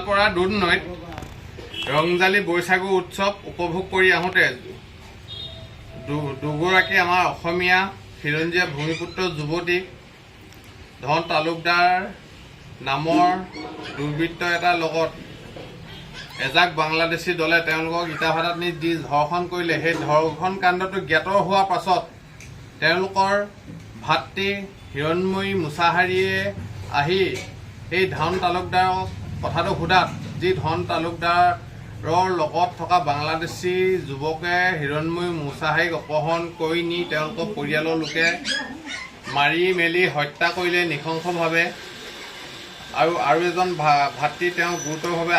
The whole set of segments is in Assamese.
পৰা দুধনৈত ৰংজালী বৈশাগু উৎসৱ উপভোগ কৰি আহোঁতে দুগৰাকী আমাৰ অসমীয়া খিলঞ্জীয়া ভূমিপুত্ৰ যুৱতীক ধন তালুকদাৰ নামৰ দুৰ্বৃত্ত এটাৰ লগত এজাক বাংলাদেশী দলে তেওঁলোকক ইটা ভাটাত নি দি ধৰ্ষণ কৰিলে। সেই ধৰ্ষণ কাণ্ডটো জ্ঞাত হোৱাৰ পাছত তেওঁলোকৰ ভাতৃ হিৰণময়ী মুছাহাৰীয়ে আহি এই ধন তালুকদাৰক কথাটো সোধাত যি ধন তালুকদাৰৰ লগত থকা বাংলাদেশী যুৱকে হিৰণময়ী মুছাহাৰীক অপহৰণ কৰি নি তেওঁলোকৰ পৰিয়ালৰ লোকে মাৰি মেলি হত্যা কৰিলে নৃশংসভাৱে। আৰু এজন ভাতৃ তেওঁ গুৰুতৰভাৱে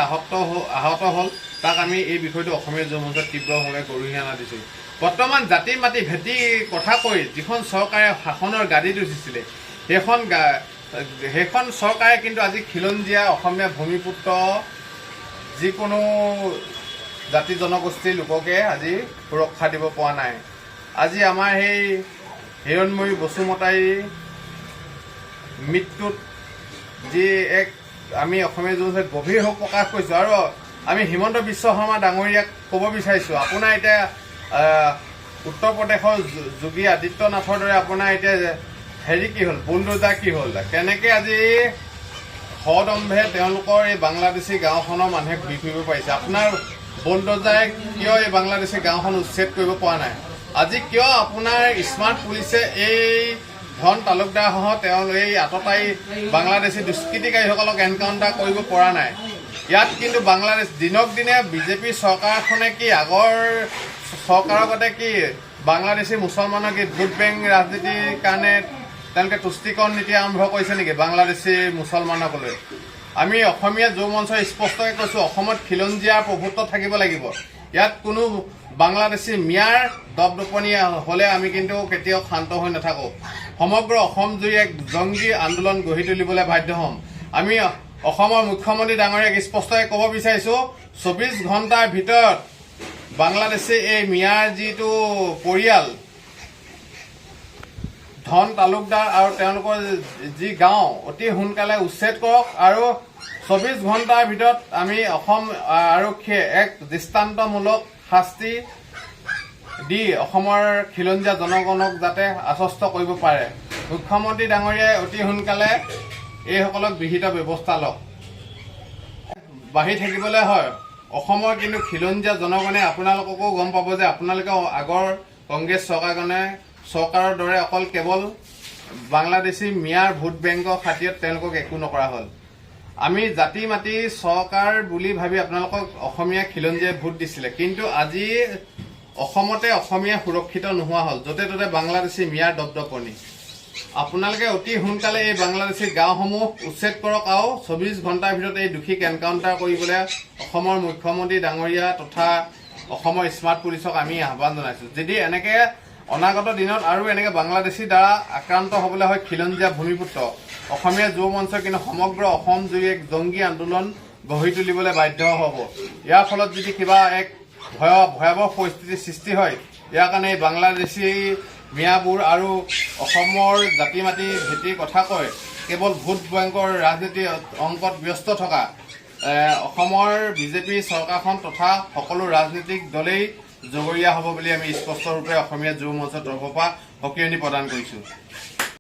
আহত হ'ল। তাক আমি এই বিষয়টো অসমীয়া যুৱ মঞ্চত তীব্ৰভাৱে গৰিহণা দিছোঁ। বৰ্তমান জাতি মাতি ভেটি কথা কৈ যিখন চৰকাৰে শাসনৰ গাদীত উঠিছিলে সেইখন চৰকাৰে কিন্তু আজি খিলঞ্জীয়া অসমীয়া ভূমিপুত্ৰ যিকোনো জাতি জনগোষ্ঠীৰ লোককে আজি সুৰক্ষা দিব পৰা নাই। আজি আমাৰ সেই হিৰণময়ী বসুমতাৰীৰ মৃত্যুত যি এক আমি অসমীয়া যুৱক গভীৰ শোক প্ৰকাশ কৰিছোঁ। আৰু আমি হিমন্ত বিশ্ব শৰ্মা ডাঙৰীয়াক ক'ব বিচাৰিছোঁ, আপোনাৰ এতিয়া উত্তৰ প্ৰদেশৰ যোগী আদিত্যনাথৰ দৰে আপোনাৰ এতিয়া কি হ'ল, বুলডোজাৰ কি হ'ল, কেনেকৈ আজি সদম্ভে তেওঁলোকৰ এই বাংলাদেশী গাঁওখনৰ মানুহে ঘূৰি ফুৰিব পাৰিছে। আপোনাৰ বুলডোজাৰে কিয় এই বাংলাদেশী গাঁওখন উচ্ছেদ কৰিব পৰা নাই? আজি কিয় আপোনাৰ স্মাৰ্ট পুলিচে এই ধন তালুকদাৰসহ তেওঁ এই আততায়ী বাংলাদেশী দুষ্কৃতিকাৰীসকলক এনকাউণ্টাৰ কৰিব পৰা নাই? ইয়াত কিন্তু বাংলাদেশ দিনক দিনে বিজেপি চৰকাৰখনে কি আগৰ চৰকাৰৰ গতে কি বাংলাদেশী মুছলমানক কি ভোট বেংক ৰাজনীতিৰ কাৰণে তেওঁলোকে তুষ্টিকৰণ নীতি আৰম্ভ কৰিছে নেকি বাংলাদেশী মুছলমানসকলৈ? আমি অসমীয়া যুৱ মঞ্চই স্পষ্টকৈ কৈছোঁ, অসমত খিলঞ্জীয়াৰ প্ৰভুত্ব থাকিব লাগিব। ইয়াত কোনো বাংলাদেশী মিয়াৰ দপদপনি হ'লে আমি কিন্তু কেতিয়াও শান্ত হৈ নাথাকোঁ। সমগ্ৰ অসম জুৰি এক জংগী আন্দোলন গঢ়ি তুলিবলৈ বাধ্য হ'ম। আমি অসমৰ মুখ্যমন্ত্ৰী ডাঙৰীয়াক স্পষ্টকৈ ক'ব বিচাৰিছোঁ, 24 ঘণ্টাৰ ভিতৰত বাংলাদেশী এই মিয়াৰ যিটো পৰিয়াল ধন তালুকদাৰ আৰু তেওঁলোকৰ যি গাঁও অতি সোনকালে উচ্ছেদ কৰক। আৰু 24 ঘণ্টাৰ ভিতৰত আমি অসম আৰক্ষীয়ে এক দৃষ্টান্তমূলক শাস্তি দি অসমৰ খিলঞ্জীয়া জনগণক যাতে আশ্বস্ত কৰিব পাৰে। মুখ্যমন্ত্ৰী ডাঙৰীয়াই অতি সোনকালে এইসকলক বিহিত ব্যৱস্থা লওক। বাঢ়ি থাকিবলৈ হয় অসমৰ কিন্তু খিলঞ্জীয়া জনগণে আপোনালোককো গম পাব যে আপোনালোকে আগৰ কংগ্ৰেছ চৰকাৰৰ দৰে অকল কেৱল বাংলাদেশী মিয়াৰ ভোট বেংকৰ খাতিৰত তেওঁলোকক একো নকৰা হ'ল। আমি জাতি মাতি চৰকাৰ বুলি ভাবি আপোনালোকক অসমীয়া খিলঞ্জীয়াই ভোট দিছিলে, কিন্তু আজি অসমতে অসমীয়া সুৰক্ষিত নোহোৱা হ'ল। য'তে ত'তে বাংলাদেশী মিয়াৰ দপদপনি। আপোনালোকে অতি সোনকালে এই বাংলাদেশী গাঁওসমূহ উচ্ছেদ কৰক আৰু 24 ঘণ্টাৰ ভিতৰত এই দোষীক এনকাউণ্টাৰ কৰিবলৈ অসমৰ মুখ্যমন্ত্ৰী ডাঙৰীয়া তথা অসমৰ স্মাৰ্ট পুলিচক আমি আহ্বান জনাইছোঁ। যদি এনেকৈ অনাগত দিনত আৰু এনেকৈ বাংলাদেশীৰ দ্বাৰা আক্ৰান্ত হ'বলৈ হয় খিলঞ্জীয়া ভূমিপুত্ৰ, অসমীয়া যুৱ মঞ্চই কিন্তু সমগ্ৰ অসম জুৰি এক জংগী আন্দোলন গঢ়ি তুলিবলৈ বাধ্য হ'ব। ইয়াৰ ফলত যদি কিবা এক ভয়াৱহ পৰিস্থিতিৰ সৃষ্টি হয়, ইয়াৰ কাৰণে এই বাংলাদেশী মিয়াবোৰ আৰু অসমৰ জাতি মাতি ভেটিৰ কথা কয় কেৱল ভোট বেংকৰ ৰাজনীতিৰ অংকত ব্যস্ত থকা অসমৰ বিজেপি চৰকাৰখন তথা সকলো ৰাজনৈতিক দলেই জগৰীয়া হ'ব বুলি আমি স্পষ্টৰূপে অসমীয়া যুৱ মঞ্চৰ তৰফৰ পৰা সকীয়নি প্ৰদান কৰিছোঁ।